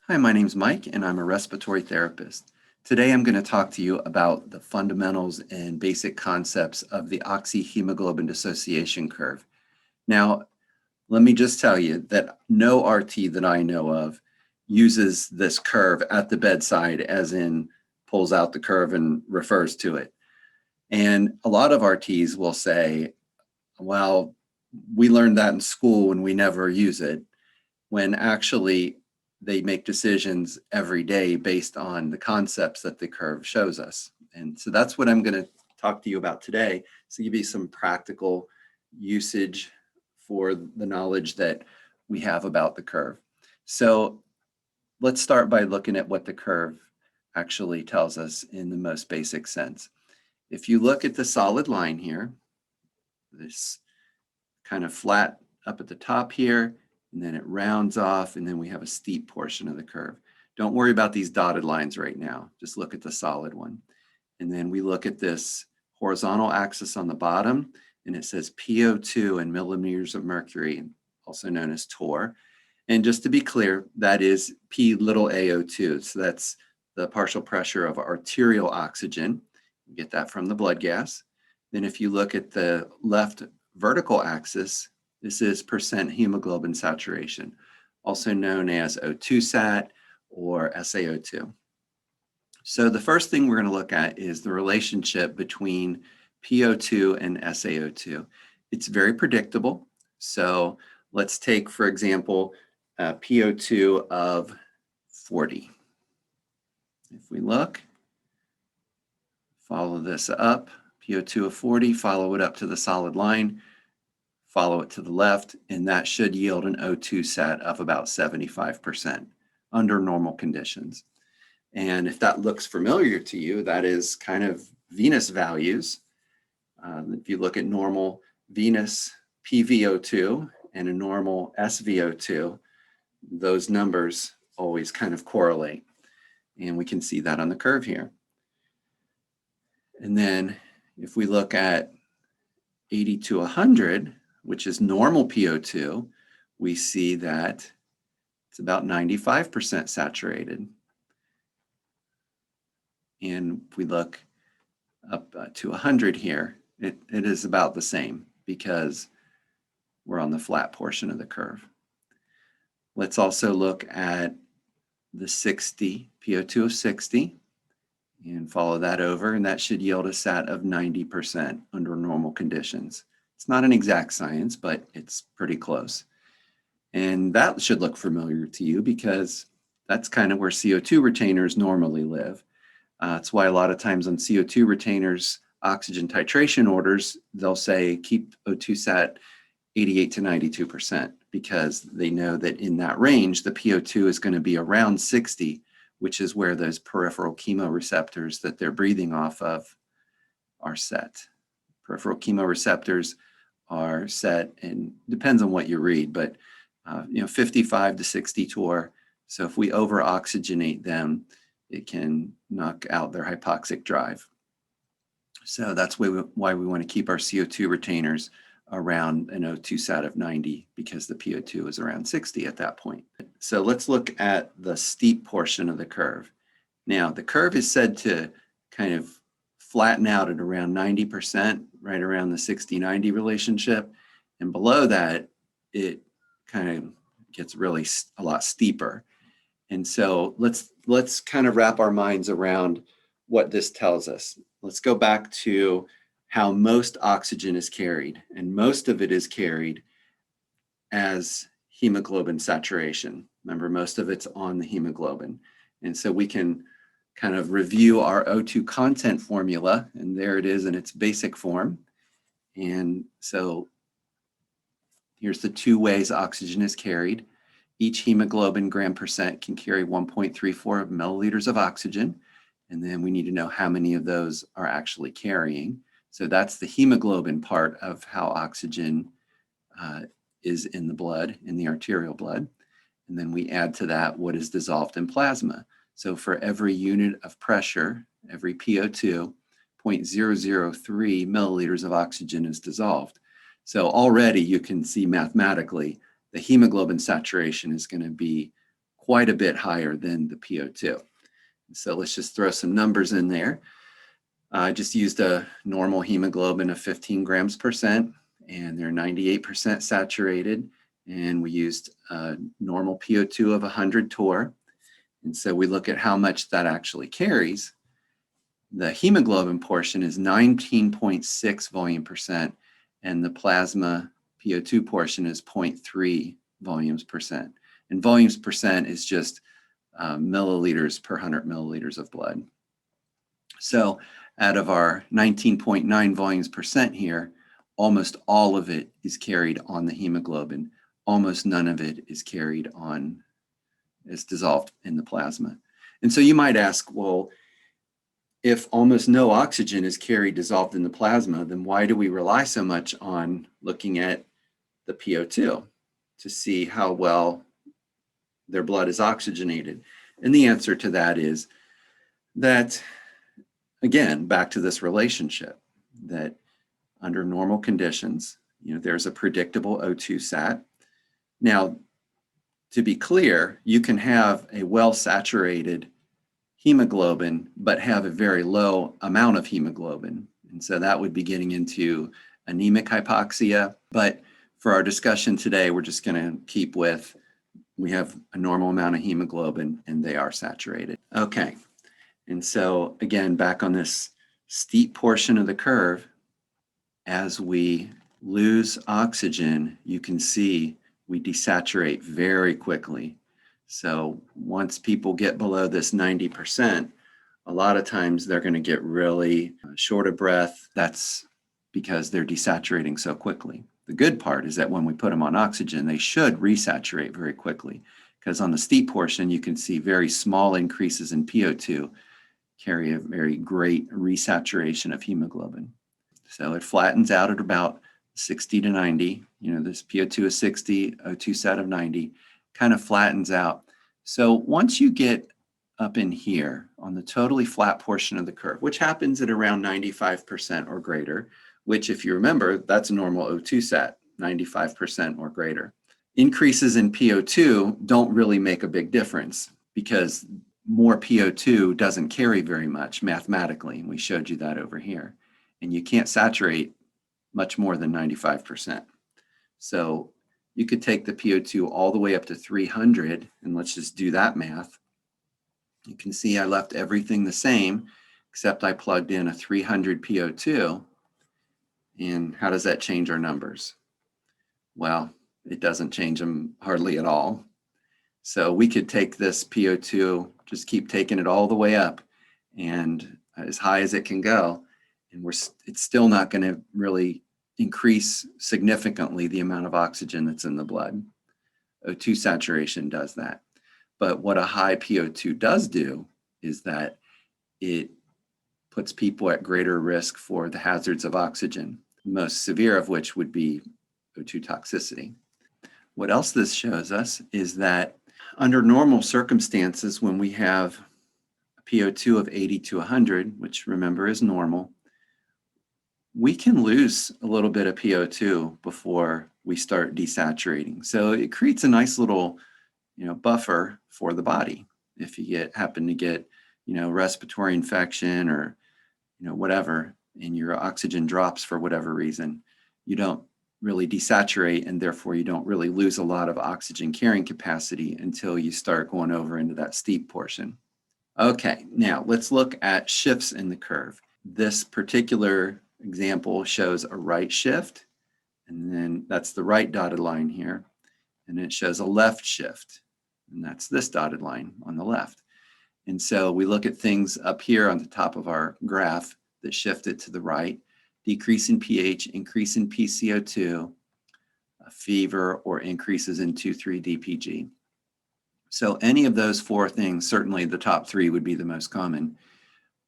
Hi, my name's Mike, and I'm a respiratory therapist. Today, I'm going to talk to you about the fundamentals and basic concepts of the oxyhemoglobin dissociation curve. Now, let me just tell you that no RT that I know of uses this curve at the bedside, as in pulls out the curve and refers to it. And a lot of RTs will say, well, we learned that in school and we never use it, when actually they make decisions every day based on the concepts that the curve shows us. And so that's what I'm going to talk to you about today, to give you some practical usage for the knowledge that we have about the curve. So let's start by looking at what the curve actually tells us in the most basic sense. If you look at the solid line here, this kind of flat up at the top here, and then it rounds off, and then we have a steep portion of the curve. Don't worry about these dotted lines right now. Just look at the solid one. And then we look at this horizontal axis on the bottom, and it says PO2 in millimeters of mercury, also known as torr. And just to be clear, that is P little AO2. So that's the partial pressure of arterial oxygen. You get that from the blood gas. Then if you look at the left vertical axis, this is percent hemoglobin saturation, also known as O2 or SaO2. So the first thing we're going to look at is the relationship between PO2 and SaO2. It's very predictable. So let's take, for example, PO2 of 40. If we look, follow this up, PO2 of 40, follow it up to the solid line, follow it to the left, and that should yield an O2 sat of about 75% under normal conditions. And if that looks familiar to you, that is kind of venous values. If you look at normal venous PVO2 and a normal SVO2, those numbers always kind of correlate. And we can see that on the curve here. And then if we look at 80 to 100, which is normal PO2, we see that it's about 95% saturated. And if we look up to 100 here, it is about the same because we're on the flat portion of the curve. Let's also look at the 60, PO2 of 60, and follow that over, and that should yield a sat of 90% under normal conditions. It's not an exact science, but it's pretty close. And that should look familiar to you because that's kind of where CO2 retainers normally live. That's why a lot of times on CO2 retainers, oxygen titration orders, they'll say keep O2 sat 88 to 92%, because they know that in that range, the PO2 is going to be around 60, which is where those peripheral chemoreceptors that they're breathing off of are set. Peripheral chemoreceptors are set, and depends on what you read, but 55 to 60 torr. So if we over-oxygenate them, it can knock out their hypoxic drive. So that's why we want to keep our CO2 retainers around an O2 sat of 90, because the PO2 is around 60 at that point. So let's look at the steep portion of the curve. Now, the curve is said to kind of flatten out at around 90%, right around the 60-90 relationship. And below that, it kind of gets really a lot steeper. And so let's kind of wrap our minds around what this tells us. Let's go back to how most oxygen is carried, and most of it is carried as hemoglobin saturation. Remember, most of it's on the hemoglobin. And so we can kind of review our O2 content formula, and there it is in its basic form. And so here's the two ways oxygen is carried. Each hemoglobin gram percent can carry 1.34 milliliters of oxygen, and then we need to know how many of those are actually carrying. So that's the hemoglobin part of how oxygen is in the blood, in the arterial blood. And then we add to that what is dissolved in plasma. So for every unit of pressure, every PO2, 0.003 milliliters of oxygen is dissolved. So already you can see mathematically the hemoglobin saturation is going to be quite a bit higher than the PO2. So let's just throw some numbers in there. I just used a normal hemoglobin of 15 grams percent, and they're 98% saturated. And we used a normal PO2 of 100 torr. And so we look at how much that actually carries. The hemoglobin portion is 19.6 volume percent, and the plasma PO2 portion is 0.3 volumes percent. And volumes percent is just milliliters per 100 milliliters of blood. So out of our 19.9 volumes percent here, almost all of it is carried on the hemoglobin. Almost none of it is carried on, is dissolved in the plasma. And so you might ask, well, if almost no oxygen is carried dissolved in the plasma, then why do we rely so much on looking at the PO2 to see how well their blood is oxygenated? And the answer to that is that, again, back to this relationship, that under normal conditions, there's a predictable O2 sat. Now, to be clear, you can have a well-saturated hemoglobin, but have a very low amount of hemoglobin. And so that would be getting into anemic hypoxia. But for our discussion today, we're just going to keep with, we have a normal amount of hemoglobin and they are saturated. Okay. And so again, back on this steep portion of the curve, as we lose oxygen, you can see we desaturate very quickly. So once people get below this 90%, a lot of times they're going to get really short of breath. That's because they're desaturating so quickly. The good part is that when we put them on oxygen, they should resaturate very quickly, because on the steep portion, you can see very small increases in PO2 carry a very great resaturation of hemoglobin. So it flattens out at about 60 to 90. This PO2 is 60, O2 sat of 90, kind of flattens out. So once you get up in here on the totally flat portion of the curve, which happens at around 95% or greater, which, if you remember, that's a normal O2 sat, 95% or greater. Increases in PO2 don't really make a big difference, because more PO2 doesn't carry very much mathematically, and we showed you that over here. And you can't saturate much more than 95%. So you could take the PO2 all the way up to 300, and let's just do that math. You can see I left everything the same, except I plugged in a 300 PO2. And how does that change our numbers? Well, it doesn't change them hardly at all. So we could take this PO2, just keep taking it all the way up and as high as it can go, and it's still not going to really increase significantly the amount of oxygen that's in the blood. O2 saturation does that. But what a high PO2 does do is that it puts people at greater risk for the hazards of oxygen, most severe of which would be O2 toxicity. What else this shows us is that under normal circumstances, when we have a PO2 of 80 to 100, which remember is normal, we can lose a little bit of PO2 before we start desaturating. So it creates a nice little, buffer for the body. If you happen to get, respiratory infection or, whatever, and your oxygen drops for whatever reason, you don't really desaturate, and therefore you don't really lose a lot of oxygen carrying capacity until you start going over into that steep portion. Okay, now let's look at shifts in the curve. This particular example shows a right shift, and then that's the right dotted line here, and it shows a left shift, and that's this dotted line on the left. And so we look at things up here on the top of our graph that shifted to the right: decrease in pH, increase in PCO2, fever, or increases in 2,3-DPG. So any of those four things, certainly the top three would be the most common,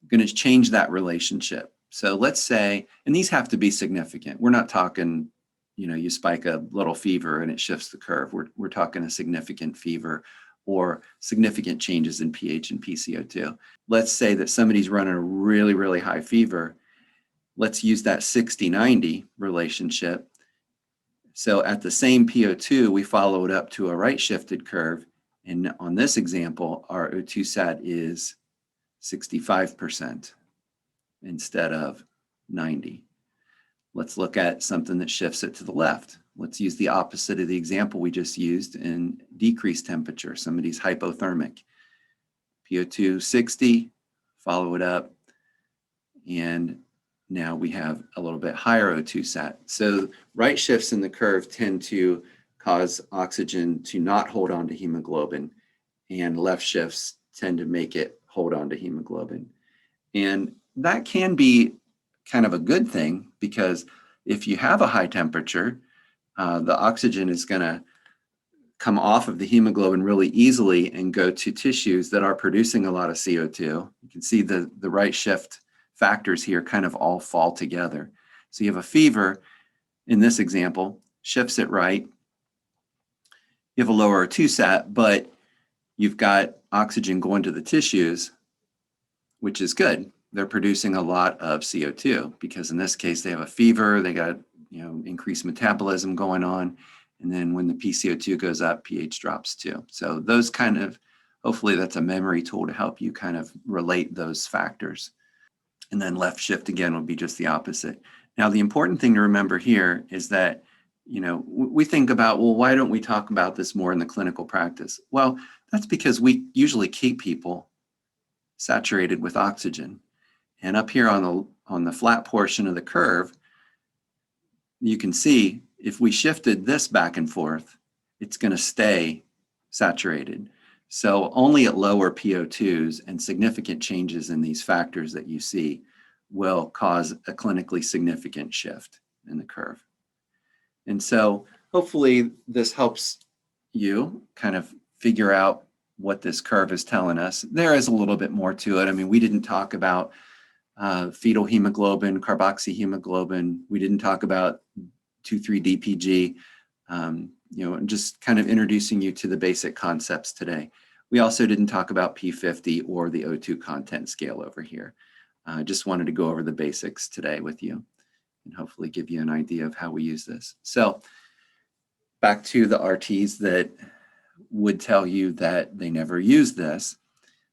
going to change that relationship. So let's say, and these have to be significant. We're not talking, you spike a little fever and it shifts the curve. We're talking a significant fever or significant changes in pH and PCO2. Let's say that somebody's running a really, really high fever. Let's use that 60-90 relationship. So at the same PO2, we follow it up to a right shifted curve, And on this example, our O2 sat is 65% instead of 90. Let's look at something that shifts it to the left. Let's use the opposite of the example we just used in decreased temperature. Somebody's hypothermic. PO2 60, follow it up, and now we have a little bit higher O2 sat. So right shifts in the curve tend to cause oxygen to not hold on to hemoglobin, and left shifts tend to make it hold on to hemoglobin. And that can be kind of a good thing, because if you have a high temperature, the oxygen is going to come off of the hemoglobin really easily and go to tissues that are producing a lot of CO2. You can see the right shift factors here kind of all fall together. So you have a fever, in this example, shifts it right. You have a lower O2 sat, but you've got oxygen going to the tissues, which is good. They're producing a lot of CO2 because in this case they have a fever, they got increased metabolism going on, and then when the PCO2 goes up, pH drops too. So those kind of, hopefully that's a memory tool to help you kind of relate those factors. And then left shift again will be just the opposite. Now the important thing to remember here is that we think about, well, why don't we talk about this more in the clinical practice? Well, that's because we usually keep people saturated with oxygen. And up here on the flat portion of the curve, you can see if we shifted this back and forth, it's going to stay saturated. So only at lower PO2s and significant changes in these factors that you see will cause a clinically significant shift in the curve. And so hopefully this helps you kind of figure out what this curve is telling us. There is a little bit more to it. I mean, we didn't talk about fetal hemoglobin, carboxyhemoglobin. We didn't talk about 2,3-DPG. Just kind of introducing you to the basic concepts today. We also didn't talk about P50 or the O2 content scale over here. I just wanted to go over the basics today with you and hopefully give you an idea of how we use this. So back to the RTs that would tell you that they never use this.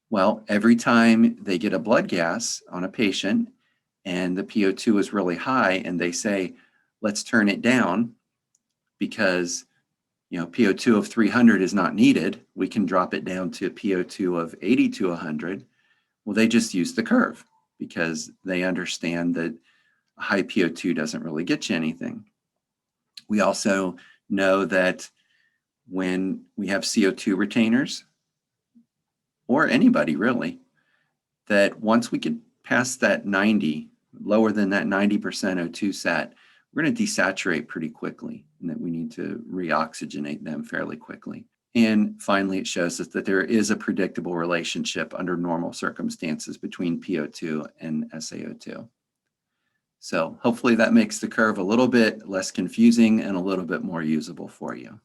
Well, every time they get a blood gas on a patient and the PO2 is really high and they say, let's turn it down because PO2 of 300 is not needed, we can drop it down to a PO2 of 80 to 100. Well, they just use the curve because they understand that a high PO2 doesn't really get you anything. We also know that when we have CO2 retainers, or anybody really, that once we get past that 90, lower than that 90% O2 sat, we're going to desaturate pretty quickly, and that we need to reoxygenate them fairly quickly. And finally, it shows us that there is a predictable relationship under normal circumstances between PO2 and SaO2. So hopefully that makes the curve a little bit less confusing and a little bit more usable for you.